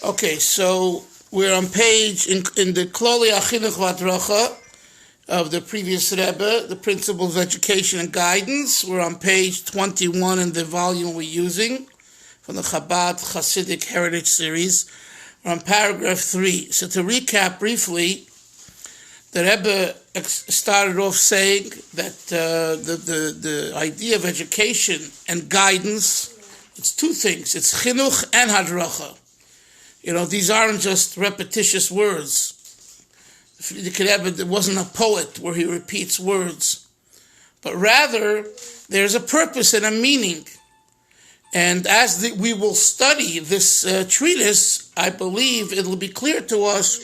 Okay, so we're on page in the Klolei HaChinuch of the previous Rebbe, the Principles of Education and Guidance. We're on page 21 in the volume we're using from the Chabad Hasidic Heritage Series. We're on paragraph 3. So to recap briefly, the Rebbe started off saying that the idea of education and guidance, it's two things. It's chinuch and hadracha. You know, these aren't just repetitious words. The Rebbe wasn't a poet where he repeats words, but rather there's a purpose and a meaning. And as we will study this treatise, I believe it will be clear to us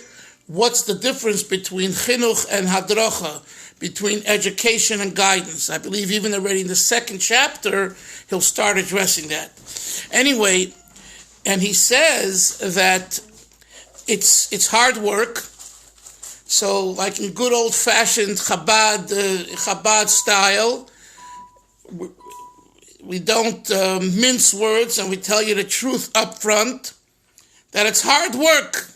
what's the difference between chinuch and hadracha, between education and guidance. I believe even already in the second chapter, he'll start addressing that. Anyway, and he says that it's hard work. So, like in good old-fashioned Chabad style, we don't mince words, and we tell you the truth up front, that it's hard work.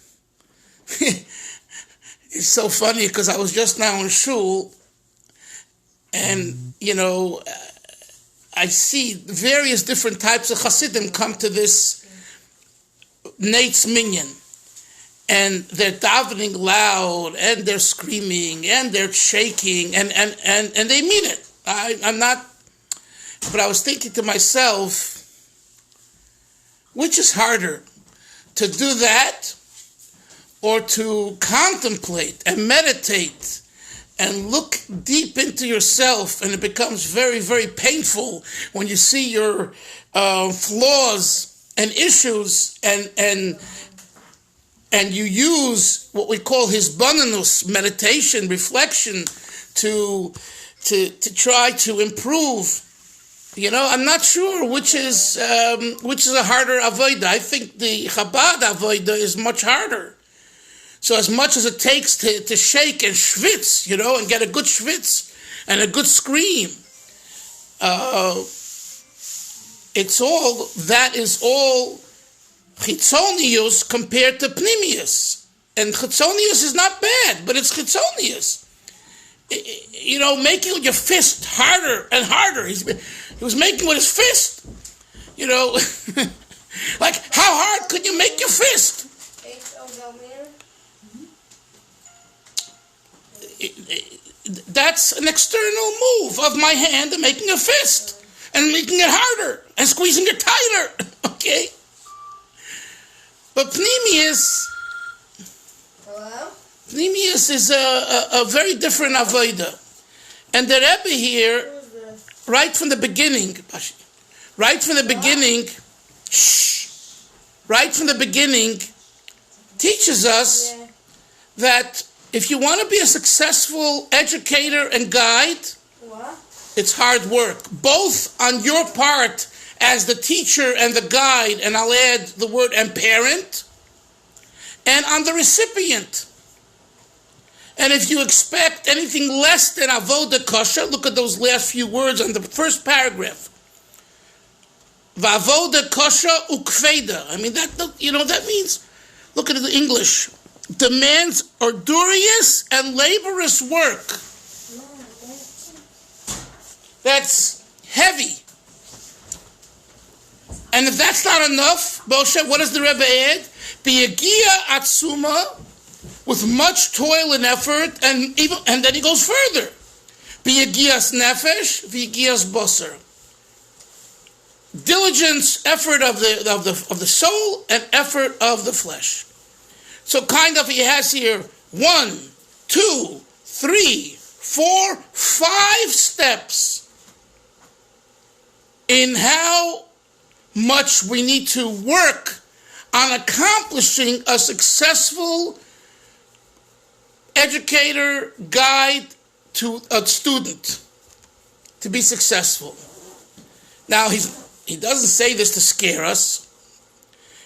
It's so funny because I was just now in shul, and, you know, I see various different types of Hasidim come to this Nate's Minyan, and they're davening loud, and they're screaming, and they're shaking, and they mean it. I'm not, but I was thinking to myself, which is harder, to do that or to contemplate and meditate and look deep into yourself? And it becomes very, very painful when you see your flaws and issues, and you use what we call hisbonenus, meditation, reflection, to try to improve. You know, I'm not sure which is a harder avodah. I think the Chabad avodah is much harder. So as much as it takes to shake and schwitz, you know, and get a good schwitz and a good scream, that is all chitzonius compared to pnimius. And chitzonius is not bad, but it's chitzonius. You know, making your fist harder and harder. He was making with his fist. You know, like, how hard could you make your fist? That's an external move of my hand and making a fist and making it harder and squeezing it tighter. Okay? But Pnimius is a very different avodah. And the Rebbe here, right from the beginning, teaches us that if you want to be a successful educator and guide, it's hard work, both on your part as the teacher and the guide, and I'll add the word and parent, and on the recipient. And if you expect anything less than avodah kosher, look at those last few words on the first paragraph. Vavodah kosher ukveda. I mean, that means, look at the English, demands arduous and laborious work. That's heavy. And if that's not enough, Moshe, what does the Rebbe add? Biyagia atzuma, with much toil and effort, and then he goes further. Biyagias nefesh, biyagias basar. Diligence, effort of the soul, and effort of the flesh. So kind of he has here 1, 2, 3, 4, 5 steps in how much we need to work on accomplishing a successful educator, guide to a student to be successful. Now, he doesn't say this to scare us.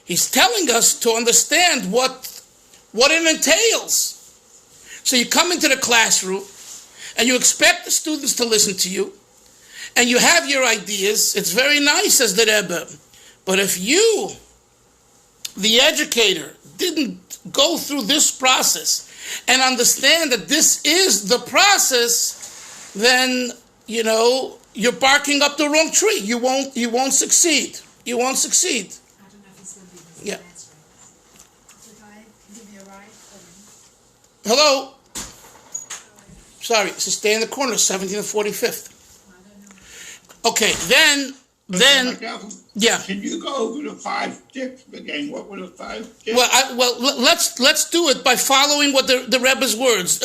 He's telling us to understand what it entails. So you come into the classroom and you expect the students to listen to you, and you have your ideas. It's very nice, says the Rebbe. But if you the educator didn't go through this process and understand that this is the process, then, you're barking up the wrong tree. You won't succeed. You won't succeed. I don't know if he's going to be able to Yeah. answer it. Did I give you a ride? Hello? Sorry, so stay in the corner, 17th and 45th. I don't know. Okay, then, yeah. Can you go over the 5 steps again? What were the 5 steps? Let's do it by following what the Rebbe's words.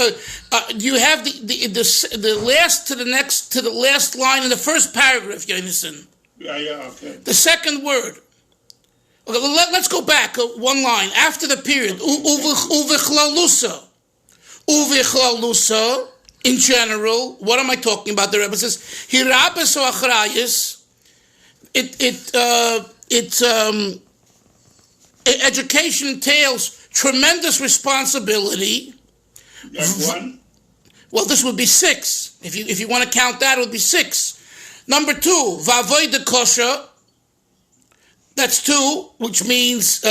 You have the last to the last line in the first paragraph, Yonason. Yeah, okay. The second word. Okay, let's go back one line after the period. Uvechlalusa. In general, what am I talking about? The Rebbe says, "Hirabes o achrayis." Education entails tremendous responsibility. That's 1. Well, this would be 6. If you want to count that, it would be 6. Number 2, vavoida kosher. That's 2, which means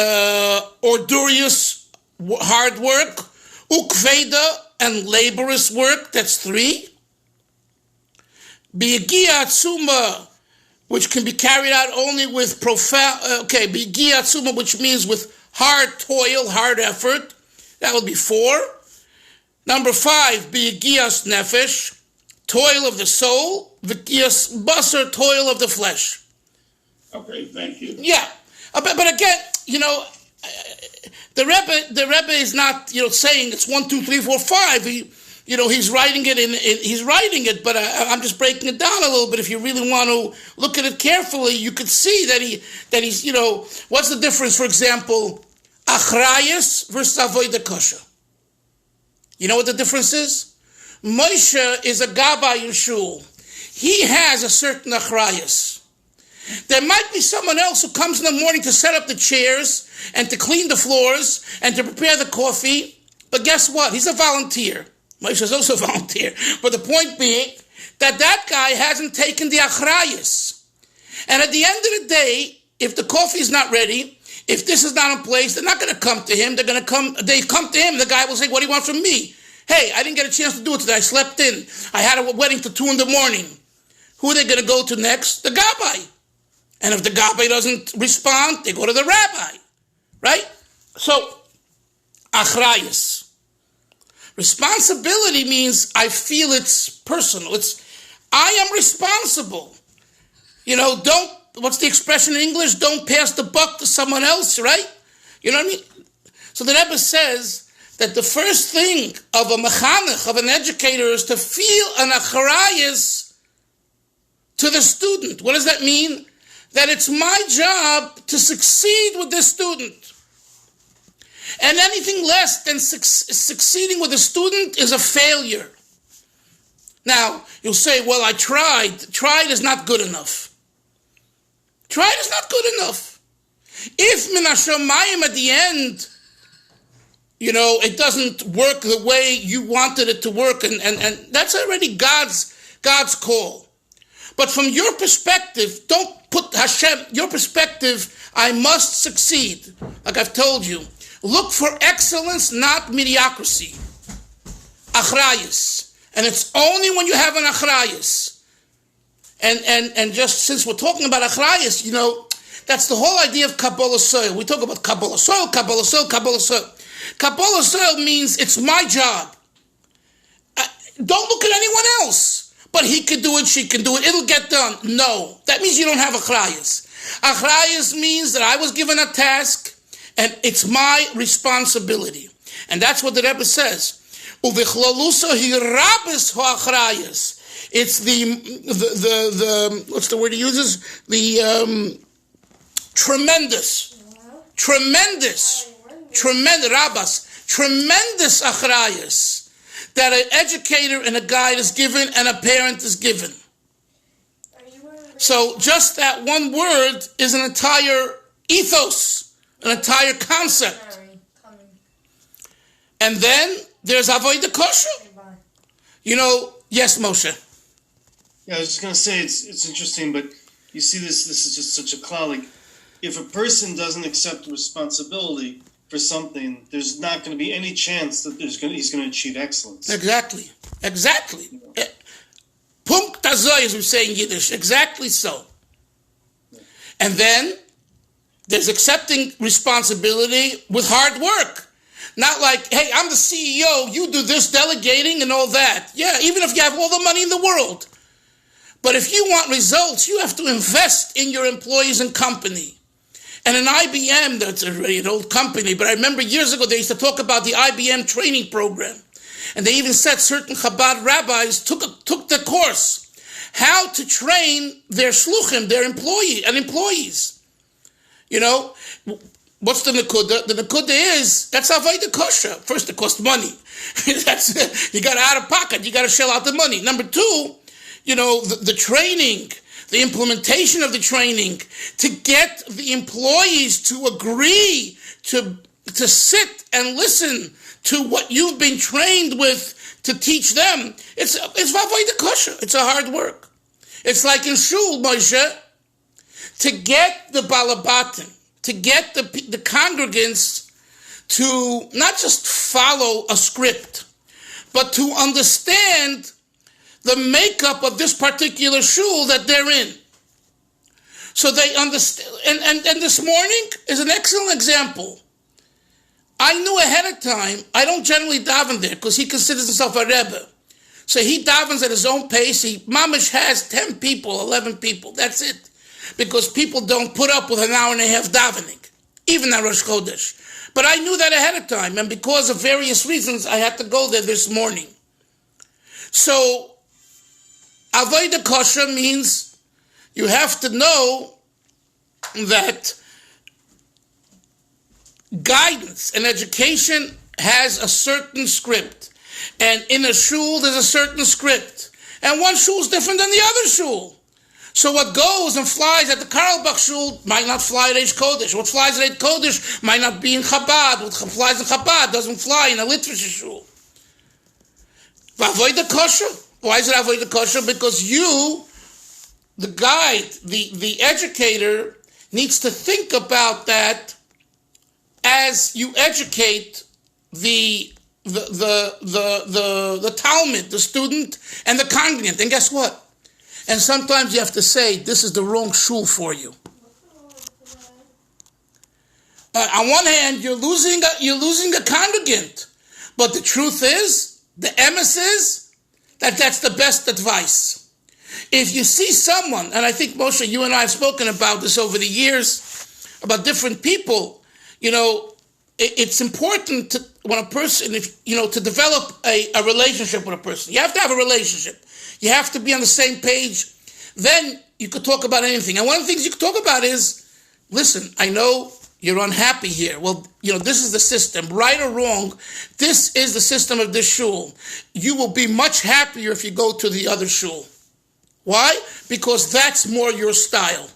ordurious hard work. Ukveda and laborious work. That's 3. Biyagia atzuma, which can be carried out only with profound. Biyagia atzuma, which means with hard toil, hard effort. That would be 4. Number 5, biyagias nefesh, toil of the soul. Vigias basar, toil of the flesh. Okay, thank you. Yeah, but again, the Rebbe is not, saying it's 1, 2, 3, 4, 5. He's writing it he's writing it, but I'm just breaking it down a little bit. If you really want to look at it carefully, you could see that he's, what's the difference? For example, achrayas versus avodah kosher. You know what the difference is? Moshe is a gabbai in shul. He has a certain achrayas. There might be someone else who comes in the morning to set up the chairs and to clean the floors and to prepare the coffee. But guess what? He's a volunteer. Moshe is also a volunteer. But the point being that guy hasn't taken the achrayas. And at the end of the day, if the coffee is not ready, if this is not in place, they're not going to come to him. They come to him. The guy will say, what do you want from me? Hey, I didn't get a chance to do it today. I slept in. I had a wedding till 2 in the morning. Who are they going to go to next? The gabbai. And if the gabbai doesn't respond, they go to the rabbi, right? So, achrayas. Responsibility means I feel it's personal. I am responsible. What's the expression in English? Don't pass the buck to someone else, right? You know what I mean? So the Rebbe says that the first thing of a mechanech, of an educator, is to feel an achrayas to the student. What does that mean? That it's my job to succeed with this student. And anything less than succeeding with a student is a failure. Now, you'll say, well, I tried. Tried is not good enough. Tried is not good enough. If min hashamayim at the end, it doesn't work the way you wanted it to work, and that's already God's call. But from your perspective, don't put Hashem, your perspective, I must succeed. Like I've told you, look for excellence, not mediocrity. Achrayas. And it's only when you have an achrayas. And just since we're talking about achrayas, that's the whole idea of Kabbalah soil. We talk about Kabbalah soil, Kabbalah soil, Kabbalah soil. Kabbalah soil means it's my job. Don't look at anyone else. But he could do it, she can do it, it'll get done. No, that means you don't have achrayas. Achrayas means that I was given a task, and it's my responsibility. And that's what the Rebbe says. Uvechlalusa hirabes hoachrayas. It's the what's the word he uses? The tremendous achrayas that an educator and a guide is given and a parent is given. So just that one word is an entire ethos, an entire concept. And then there's avodah kosher. Yes, Moshe. Yeah, I was just going to say it's interesting, but you see this is just such a klal. if a person doesn't accept responsibility for something, there's not going to be any chance that he's going to achieve excellence. Exactly. Punkt azoy, as we say in Yiddish. Exactly so. And then there's accepting responsibility with hard work. Not like, hey, I'm the CEO, you do this delegating and all that. Yeah, even if you have all the money in the world. But if you want results, you have to invest in your employees and company. And in IBM, that's already an old company, but I remember years ago they used to talk about the IBM training program. And they even said certain Chabad rabbis took the course, how to train their shluchim, their employees. You know, what's the nekuda? The nekuda is, that's avodah kosher. First, it costs money. You got out of pocket. You got to shell out the money. Number two, you know, the training, the implementation of the training, to get the employees to agree to sit and listen to what you've been trained with to teach them. It's avodah kosher. It's a hard work. It's like in shul, Moshe, to get the balabatim, to get the congregants to not just follow a script, but to understand the makeup of this particular shul that they're in. So they understand. And this morning is an excellent example. I knew ahead of time, I don't generally daven there because he considers himself a Rebbe. So he davens at his own pace. Mamish has 10 people, 11 people. That's it. Because people don't put up with an hour and a half davening, even at Rosh Chodesh. But I knew that ahead of time, and because of various reasons, I had to go there this morning. So, avodah kosher means you have to know that guidance and education has a certain script. And in a shul, there's a certain script. And one shul is different than the other shul. So what goes and flies at the Karlbach shul might not fly at Eish Kodesh. What flies at Eish Kodesh might not be in Chabad. What flies in Chabad doesn't fly in a Litvish shul. Avodah kosher. Why is it avodah kosher? Because you, the guide, the educator, needs to think about that as you educate the Talmud, the student, and the congregant. And guess what? And sometimes you have to say, this is the wrong shul for you. On one hand, you're losing a congregant. But the truth is, the emes is, that's the best advice. If you see someone, and I think, Moshe, you and I have spoken about this over the years, about different people, you know, it's important to, when a person, to develop a relationship with a person. You have to have a relationship. You have to be on the same page. Then you could talk about anything. And one of the things you could talk about is, listen, I know you're unhappy here. Well, this is the system. Right or wrong, this is the system of this shul. You will be much happier if you go to the other shul. Why? Because that's more your style.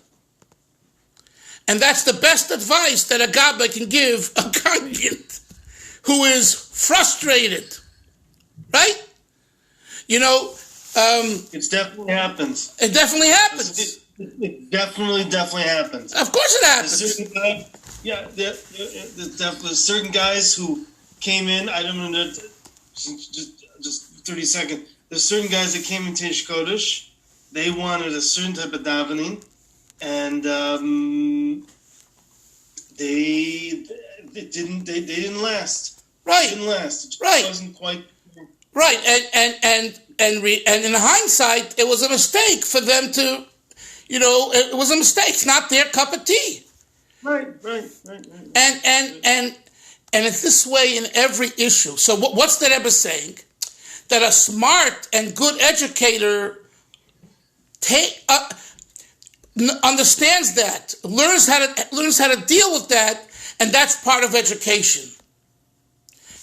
And that's the best advice that a Gabbai can give a congregant who is frustrated. Right? It definitely happens. It definitely happens. It definitely happens. Of course it happens. There's certain guys who came in, I don't know, just 30 seconds. There's certain guys that came into Eish Kodesh. They wanted a certain type of davening, and they didn't last. Right. They didn't last. It just wasn't quite. Right, and in hindsight, it was a mistake for them to, it was a mistake. It's not their cup of tea. Right. And it's this way in every issue. So what's the Rebbe saying? That a smart and good educator understands that, learns how to deal with that, and that's part of education.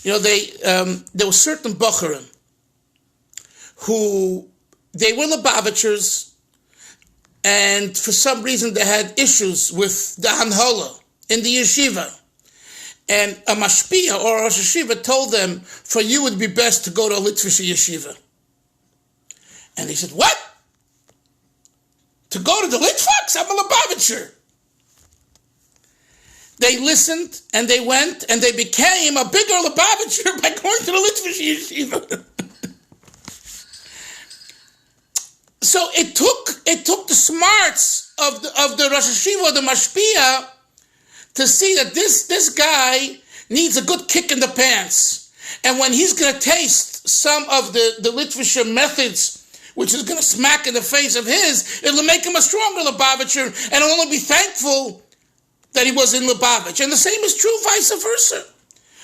There were certain Bocharim who, they were Lubavitchers, and for some reason they had issues with the Hanhola in the yeshiva. And a Mashpia or a Rosh Yeshiva told them, for you it would be best to go to a Litvish yeshiva. And they said, what? To go to the Litvaks? I'm a Lubavitcher. they listened and they went and they became a bigger Lubavitcher by going to the Litvish yeshiva. So it took the smarts of the Rosh Hashiva, the Mashpia, to see that this guy needs a good kick in the pants. And when he's going to taste some of the Litvisher methods, which is going to smack in the face of his, it'll make him a stronger Lubavitcher, and he'll only be thankful that he was in Lubavitch. And the same is true vice versa.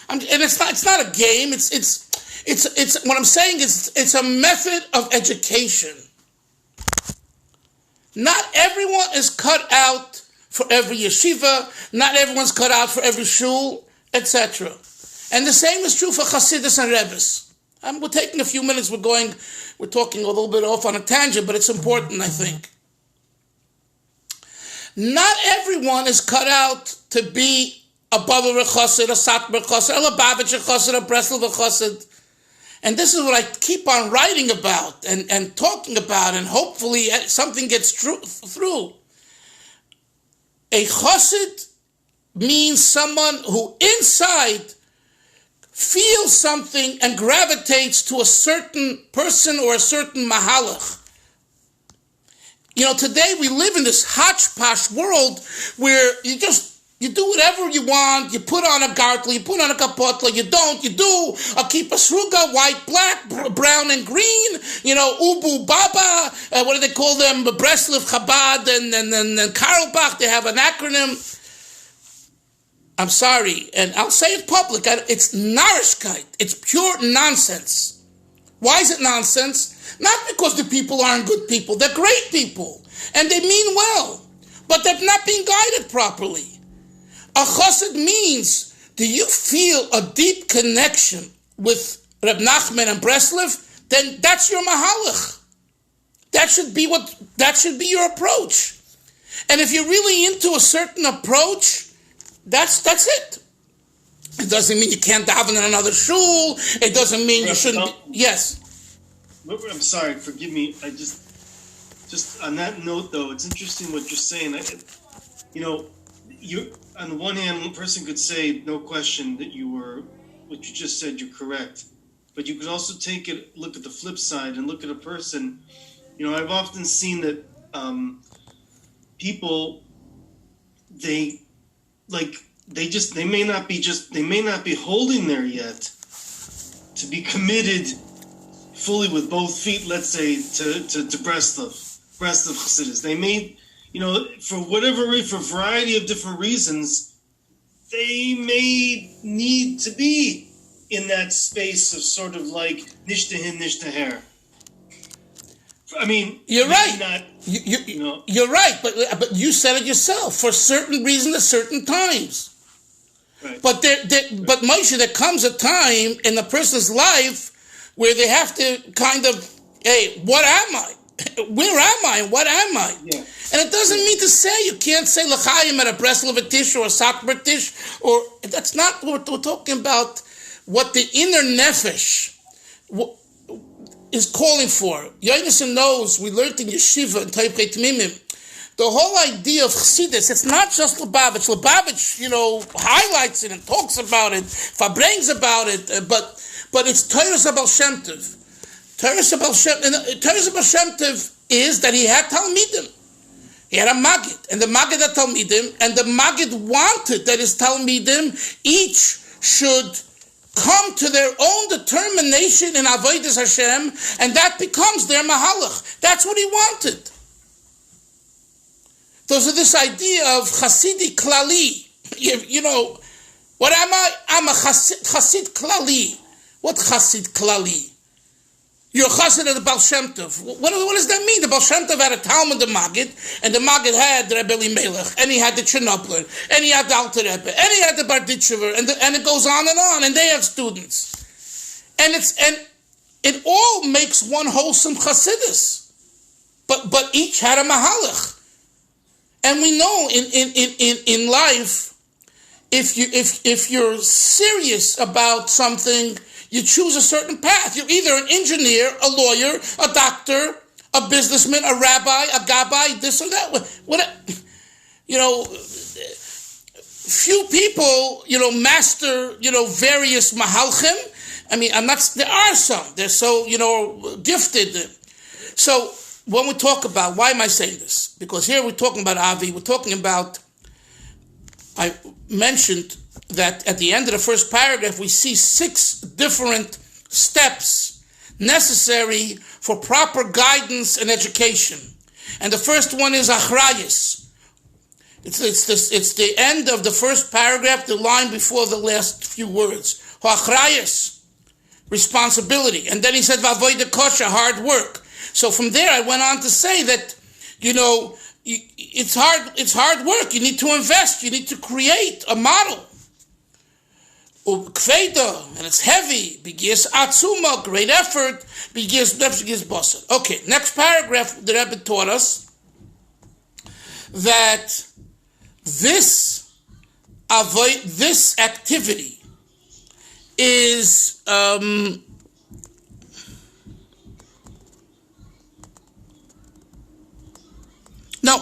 And it's not a game. It's what I'm saying is it's a method of education. Not everyone is cut out for every yeshiva. Not everyone's cut out for every shul, etc. And the same is true for Chassidus and Rebbes. We're taking a few minutes. We're talking a little bit off on a tangent, but it's important, I think. Not everyone is cut out to be a Bavler Chassid, a Satmar Chassid, a Lubavitcher Chassid, a Breslov Chassid. And this is what I keep on writing about and talking about, and hopefully something gets through. A chassid means someone who inside feels something and gravitates to a certain person or a certain mahalach. Today we live in this hodgepodge world where you do whatever you want. You put on a gartel, you put on a kapotla, you don't, you do a kippah sruga, white, black, brown, and green, ubu baba, what do they call them, Breslov, Chabad, and Karlbach, they have an acronym. I'm sorry, and I'll say it public, it's narishkeit, it's pure nonsense. Why is it nonsense? Not because the people aren't good people, they're great people, and they mean well, but they're not being guided properly. A chassid means, do you feel a deep connection with Reb Nachman and Breslov? Then that's your mahalach. That should be your approach. And if you're really into a certain approach, that's it. It doesn't mean you can't daven in another shul. It doesn't mean you shouldn't. Yes. I'm sorry. Forgive me. I just on that note though, it's interesting what you're saying. You on the one hand, one person could say, no question, that what you just said, you're correct. But you could also look at the flip side and look at a person. I've often seen that people, they may not be holding there yet to be committed fully with both feet, let's say, to Breslov Chassidus. They may, for a variety of different reasons, they may need to be in that space of sort of like nishtahin, nishtaher. I mean, you're right. Not, You're right, but you said it yourself. For certain reasons, at certain times. Right. But but Moshe, there comes a time in a person's life where they have to kind of, hey, what am I? Where am I? What am I? Yeah. And it doesn't mean to say you can't say l'chaim at a Breslov tish or a Satmar tish, or that's not what we're talking about. What the inner nefesh is calling for. Yonason knows, we learned in Yeshiva and Taipei Tmimim, the whole idea of Chassidus, it's not just Lubavitch. Lubavitch, highlights it and talks about it, fabrings about it, but it's Torah Baal Shem Tov. Torah Baal Shem Tov is that he had Talmidim. He had a Maggid, and the Maggid had Talmidim, and the Maggid wanted that his Talmidim each should come to their own determination in Avodas Hashem, and that becomes their mahalach. That's what he wanted. Those are this idea of Chasidi Klali. What am I? I'm a Chasid Klali. What Chasid Klali? You're a Chasid of the Baal Shem Tov. What does that mean? The Baal Shem Tov had a Talmud, the Maggid, and the Maggid had the Rebbe Elimelech, and he had the Chernobyl, and he had the Alter Rebbe, and he had the Barditchever, and it goes on, and they have students. And it all makes one wholesome Chassidus. But each had a Mahalach. And we know in life, if you're serious about something, you choose a certain path. You're either an engineer, a lawyer, a doctor, a businessman, a rabbi, a gabbai, this or that. few people, master, various mahalchim. I mean, there are some. They're so, gifted. So when we talk about, why am I saying this? Because here we're talking about Avi. We're talking about, I mentioned that at the end of the first paragraph, we see 6 different steps necessary for proper guidance and education. And the first one is achrayus. It's the end of the first paragraph, the line before the last few words. Achrayus, responsibility. And then he said, v'avoda kosher, hard work. So from there I went on to say that, it's hard work. You need to invest. You need to create a model. And it's heavy. Begis atzuma, great effort. Begis bosa. Okay, next paragraph, the Rebbe taught us that this activity is no,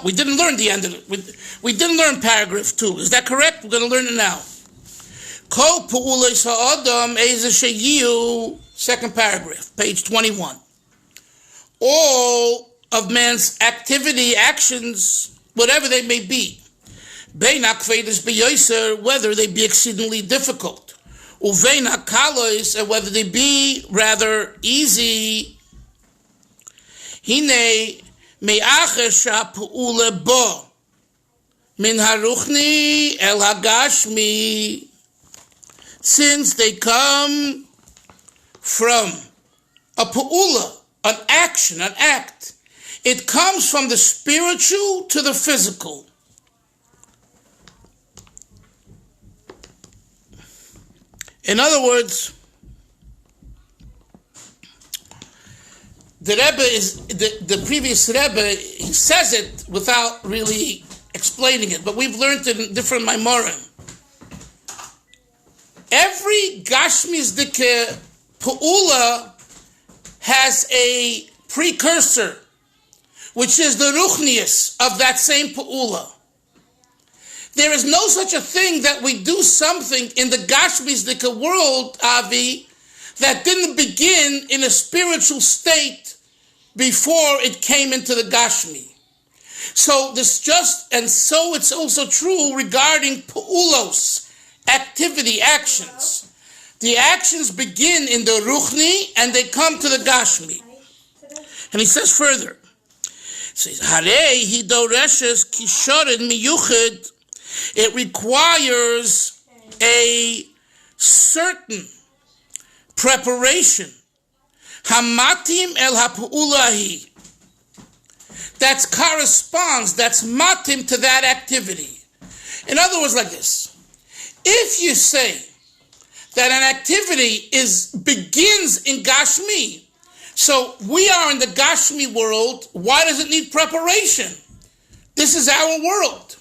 we didn't learn the end of it. We didn't learn paragraph 2. Is that correct? We're going to learn it now. Kol pu'ulos ha'adam eze sheyiu, second paragraph, page 21. All of man's activity, actions, whatever they may be, bein ha'kvedos beyoser, whether they be exceedingly difficult, uvein ha'kalos, and whether they be rather easy, hine me'acher sha'pu'ule bo, min haruchni el hagashmi, since they come from a pu'ula, an action, an act. It comes from the spiritual to the physical. In other words, the Rebbe the previous Rebbe, he says it without really explaining it, but we've learned it in different Maimorim. Every Gashmi's Dike Pu'ula has a precursor, which is the Ruchnius of that same Pu'ula. There is no such a thing that we do something in the Gashmi's Dike world, Avi, that didn't begin in a spiritual state before it came into the Gashmi. So it's also true regarding Pu'ulos, activity, actions. The actions begin in the Ruchni and they come to the Gashmi. And he says further, Harei hi doreshes kishored miyuchid. It requires a certain preparation. Hamatim el hapu'ulahi. That corresponds, that's matim to that activity. In other words, like this. If you say that an activity begins in Gashmi, so we are in the Gashmi world, why does it need preparation? This is our world.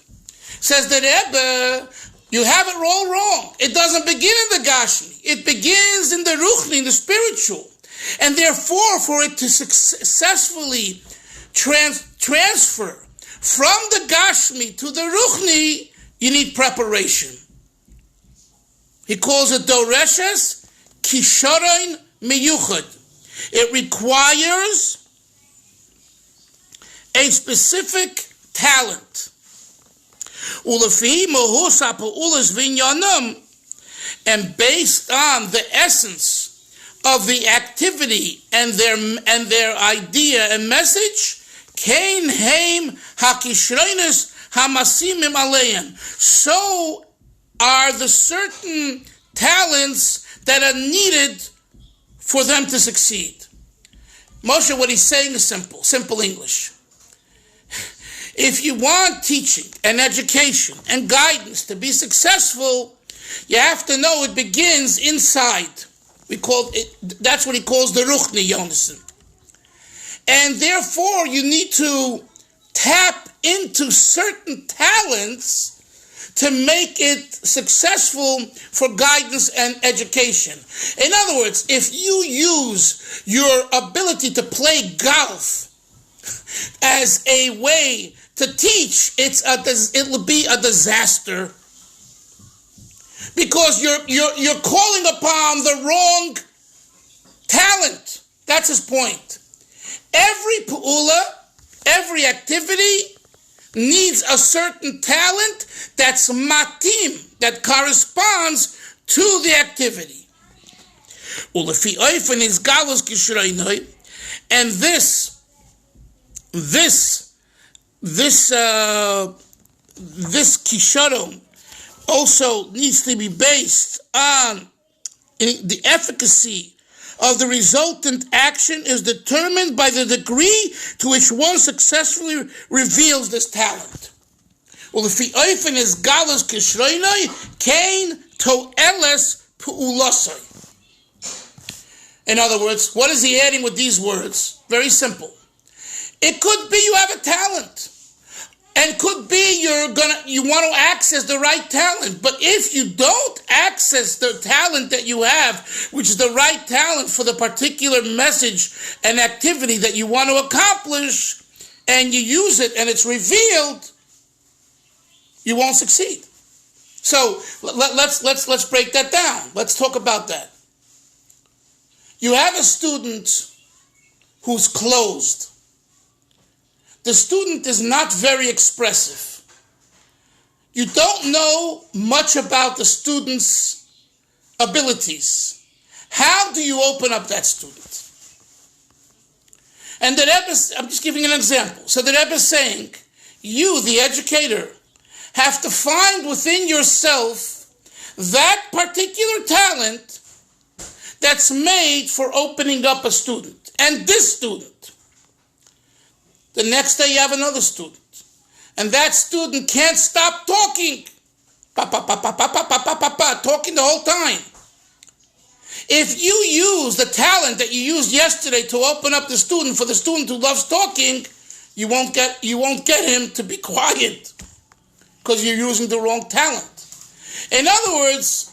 Says the Rebbe, you have it all wrong. It doesn't begin in the Gashmi. It begins in the Ruchni, in the spiritual. And therefore, for it to successfully transfer from the Gashmi to the Ruchni, you need preparation. He calls it Doreshes Kishorain Miyuchad. It requires a specific talent. And based on the essence of the activity and their idea and message, Kain Haim Hakishroinus Hamasimim Aleim. So are the certain talents that are needed for them to succeed. Moshe, what he's saying is simple English. If you want teaching and education and guidance to be successful, you have to know it begins inside. That's what he calls the Ruchni Yonason. And therefore, you need to tap into certain talents to make it successful for guidance and education. In other words, if you use your ability to play golf as a way to teach, it will be a disaster. because you're calling upon the wrong talent. That's his point. Every pu'ula, every activity needs a certain talent that's matim, that corresponds to the activity. And this kisharon also needs to be based on the efficacy of the resultant action is determined by the degree to which one successfully reveals this talent. In other words, what is he adding with these words? Very simple. It could be you have a talent. And could be you want to access the right talent. But if you don't access the talent that you have, which is the right talent for the particular message and activity that you want to accomplish, and you use it and it's revealed, you won't succeed. So let's break that down. Let's talk about that. You have a student who's closed. The student is not very expressive. You don't know much about the student's abilities. How do you open up that student? And the Rebbe, I'm just giving an example. So the Rebbe is saying, you, the educator, have to find within yourself that particular talent that's made for opening up a student. And this student. The next day you have another student. And that student can't stop talking. Talking the whole time. If you use the talent that you used yesterday to open up the student for the student who loves talking, you won't get him to be quiet because you're using the wrong talent. In other words,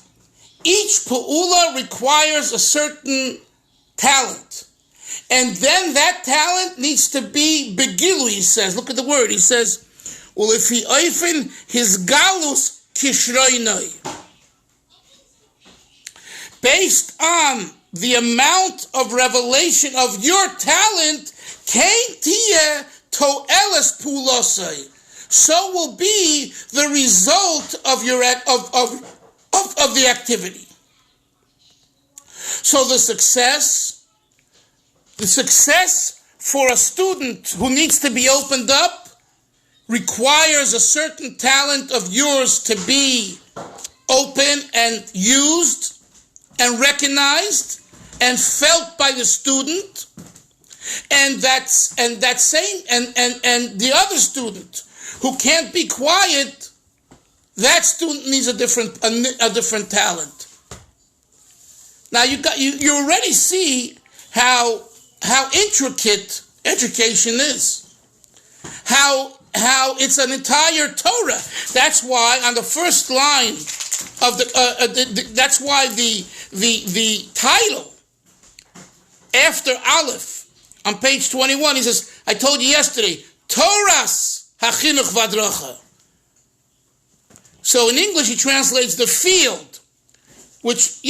each pu'ula requires a certain talent. And then that talent needs to be begilu, he says. Look at the word. He says, Ulefi oifen his galus kishroinoi. Based on the amount of revelation of your talent, kein tiye to'eles pulosai. So will be the result of your of the activity. So the success for a student who needs to be opened up requires a certain talent of yours to be open and used and recognized and felt by the student, and the other student who can't be quiet, that student needs a different talent. Now you already see how intricate education is. How it's an entire Torah. That's why on the first line of that's why the title after Aleph on page 21, he says, I told you yesterday, Klolei HaChinuch v'Hadracha. So in English he translates the field, which,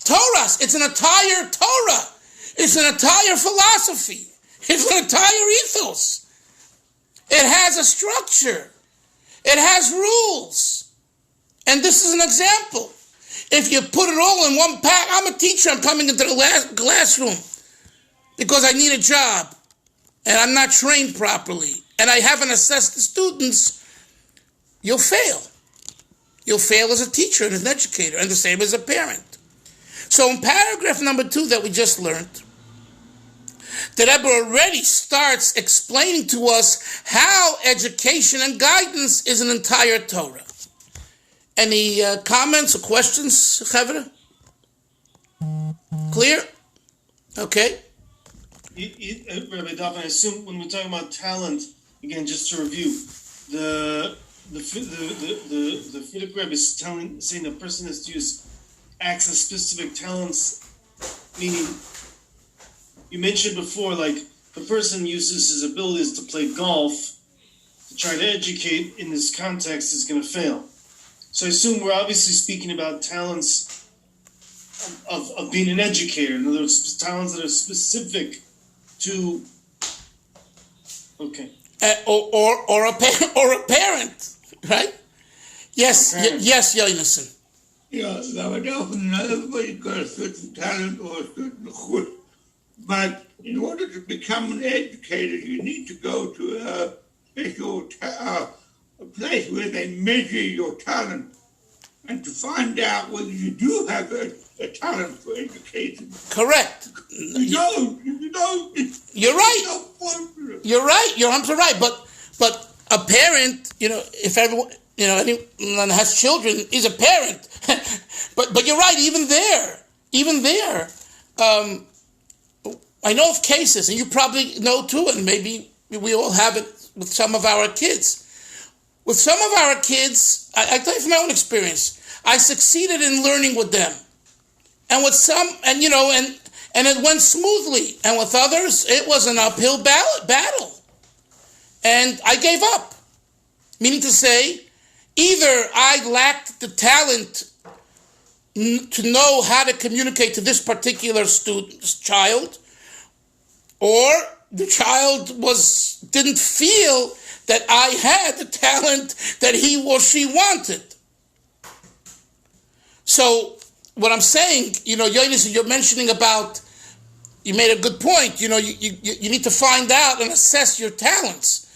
Torah, it's an entire Torah. It's an entire philosophy. It's an entire ethos. It has a structure. It has rules. And this is an example. If you put it all in one pack, I'm a teacher, I'm coming into the classroom because I need a job and I'm not trained properly and I haven't assessed the students, you'll fail. You'll fail as a teacher and as an educator, and the same as a parent. So in paragraph number 2 that we just learned, the Rebbe already starts explaining to us how education and guidance is an entire Torah. Any comments or questions, Chavra? Clear? Okay. Rabbi Dav, I assume when we're talking about talent, again, just to review, the Frierdiker Rebbe is saying a person has to access specific talents, meaning you mentioned before, like the person uses his abilities to play golf to try to educate in this context is going to fail. So I assume we're obviously speaking about talents of being an educator. In other words, talents that are specific to. Okay. Or a parent, right? Yes, yes, Yonason. Yeah, not everybody's got a certain talent or a certain chut. But in order to become an educator, you need to go to a special a place where they measure your talent and to find out whether you do have a talent for education. Correct. You know, you're right. You're right. You're absolutely right. But a parent, if everyone, anyone has children is a parent. but you're right. Even there, I know of cases, and you probably know too, and maybe we all have it with some of our kids. With some of our kids, I tell you from my own experience, I succeeded in learning with them, and with some, and it went smoothly, and with others, it was an uphill battle, and I gave up. Meaning to say, either I lacked the talent to know how to communicate to this particular child, or the child didn't feel that I had the talent that he or she wanted. So what I'm saying, Yonis, you're mentioning about, you made a good point. You need to find out and assess your talents.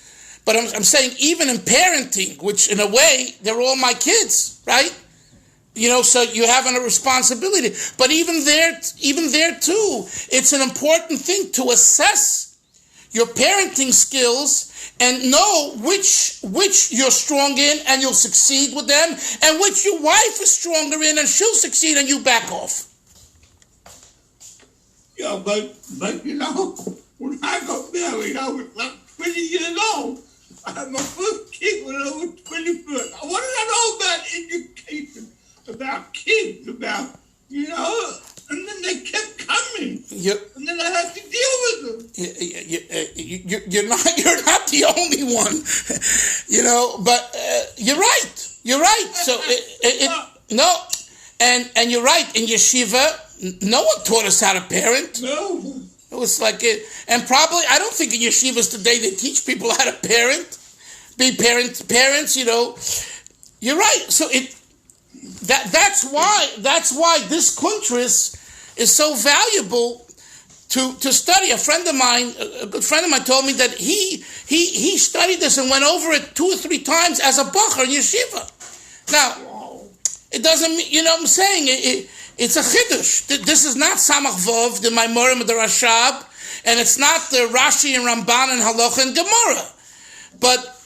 But I'm saying even in parenting, which in a way they're all my kids, right? So you have a responsibility. But even there too, it's an important thing to assess your parenting skills and know which you're strong in and you'll succeed with them, and which your wife is stronger in and she'll succeed and you back off. Yeah, but when I got married, I was like 20 years old. I had my first kid when I was 21. I wanted to know about education, about kids, about, and then they kept coming. And then I had to deal with them. You're not the only one, but you're right. So no, and you're right. In yeshiva, no one taught us how to parent. No. It was like it, and probably I don't think in yeshivas today they teach people how to be parents. You're right. So that's why this kuntris is so valuable to study. A good friend of mine, told me that he studied this and went over it 2 or 3 times as a bacher in yeshiva. Now, it doesn't mean, what I'm saying, it's a chiddush. This is not Samach Vov, the Maimorim of the Rashab, and it's not the Rashi and Ramban and Halacha and Gemara. But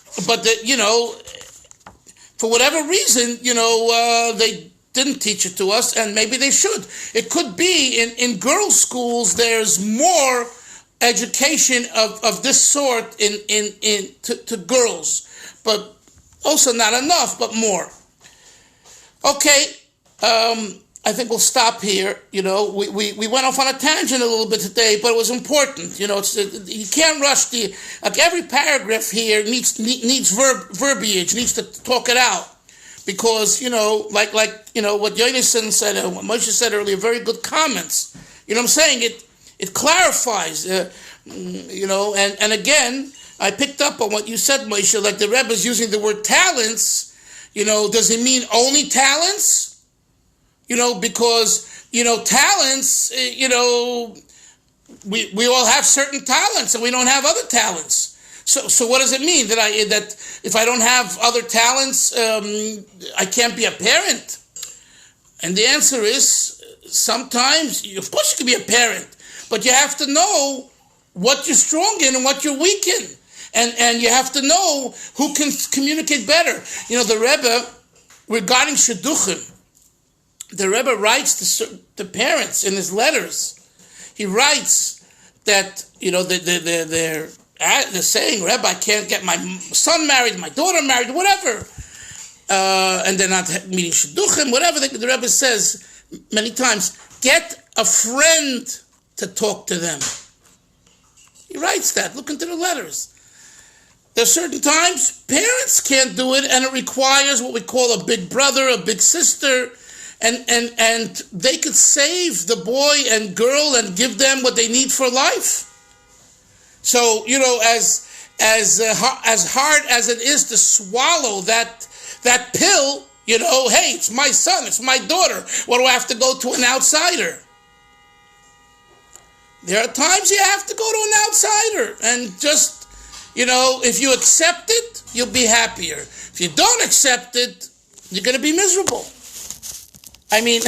for whatever reason, they didn't teach it to us, and maybe they should. It could be in girls' schools there's more education of this sort to girls, but also not enough, but more. Okay. I think we'll stop here. We went off on a tangent a little bit today, but it was important. You can't rush every paragraph here needs verbiage, needs to talk it out, because like what Yonason said, what Moshe said earlier, very good comments. What I'm saying, it clarifies. And again, I picked up on what you said, Moshe. Like the Rebbe is using the word talents. Does it mean only talents? Because, talents, we all have certain talents and we don't have other talents. So what does it mean? That if I don't have other talents, I can't be a parent? And the answer is, sometimes, of course you can be a parent, but you have to know what you're strong in and what you're weak in. And you have to know who can communicate better. The Rebbe, regarding shidduchim, the Rebbe writes to parents in his letters. He writes that, they're saying, Rebbe, I can't get my son married, my daughter married, whatever. And they're not meeting shidduchim, whatever. The Rebbe says many times, get a friend to talk to them. He writes that. Look into the letters. There's certain times parents can't do it, and it requires what we call a big brother, a big sister, and they could save the boy and girl and give them what they need for life. So, as hard as it is to swallow that pill, hey, it's my son, it's my daughter. What do I have to go to an outsider? There are times you have to go to an outsider, and just, if you accept it, you'll be happier. If you don't accept it, you're going to be miserable. I mean,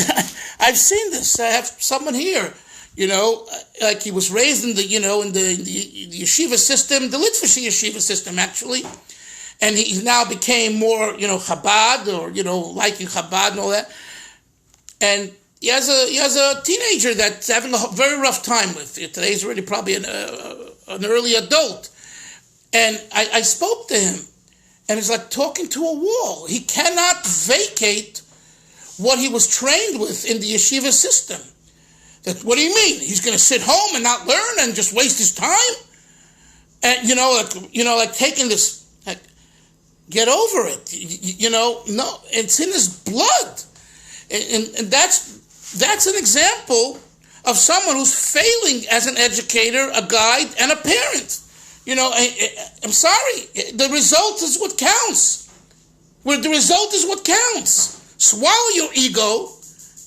I've seen this. I have someone here, like he was raised in the yeshiva system, the Litvish yeshiva system, actually. And he now became more, Chabad, or, liking Chabad and all that. And he has a teenager that's having a very rough time with it. Today he's already probably an early adult. And I spoke to him, and it's like talking to a wall. He cannot vacate what he was trained with in the yeshiva system. What do you mean? He's going to sit home and not learn and just waste his time? And, like taking this, like, get over it. No, it's in his blood. And that's an example of someone who's failing as an educator, a guide, and a parent. I'm sorry. The result is what counts. The result is what counts. Swallow your ego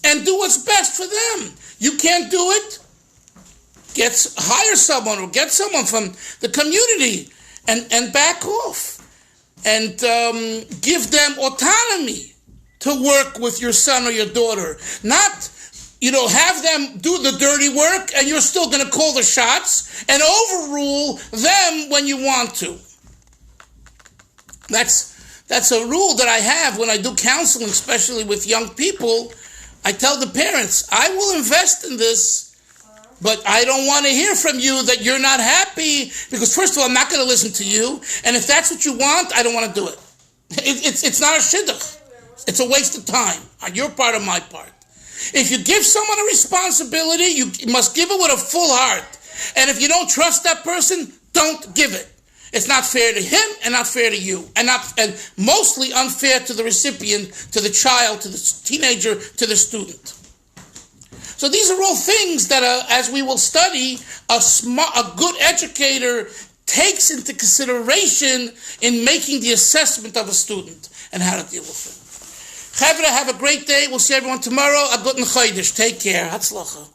and do what's best for them. You can't do it? Hire someone or get someone from the community and back off. And give them autonomy to work with your son or your daughter. Not, have them do the dirty work and you're still going to call the shots and overrule them when you want to. That's a rule that I have when I do counseling, especially with young people. I tell the parents, I will invest in this, but I don't want to hear from you that you're not happy, because first of all, I'm not going to listen to you, and if that's what you want, I don't want to do it. It's not a shidduch. It's a waste of time on your part or my part. If you give someone a responsibility, you must give it with a full heart. And if you don't trust that person, don't give it. It's not fair to him and not fair to you, and mostly unfair to the recipient, to the child, to the teenager, to the student. So these are all things that, as we will study, a good educator takes into consideration in making the assessment of a student and how to deal with it. Chavra, have a great day. We'll see everyone tomorrow. A guten chodesh. Take care. Hatzlacha.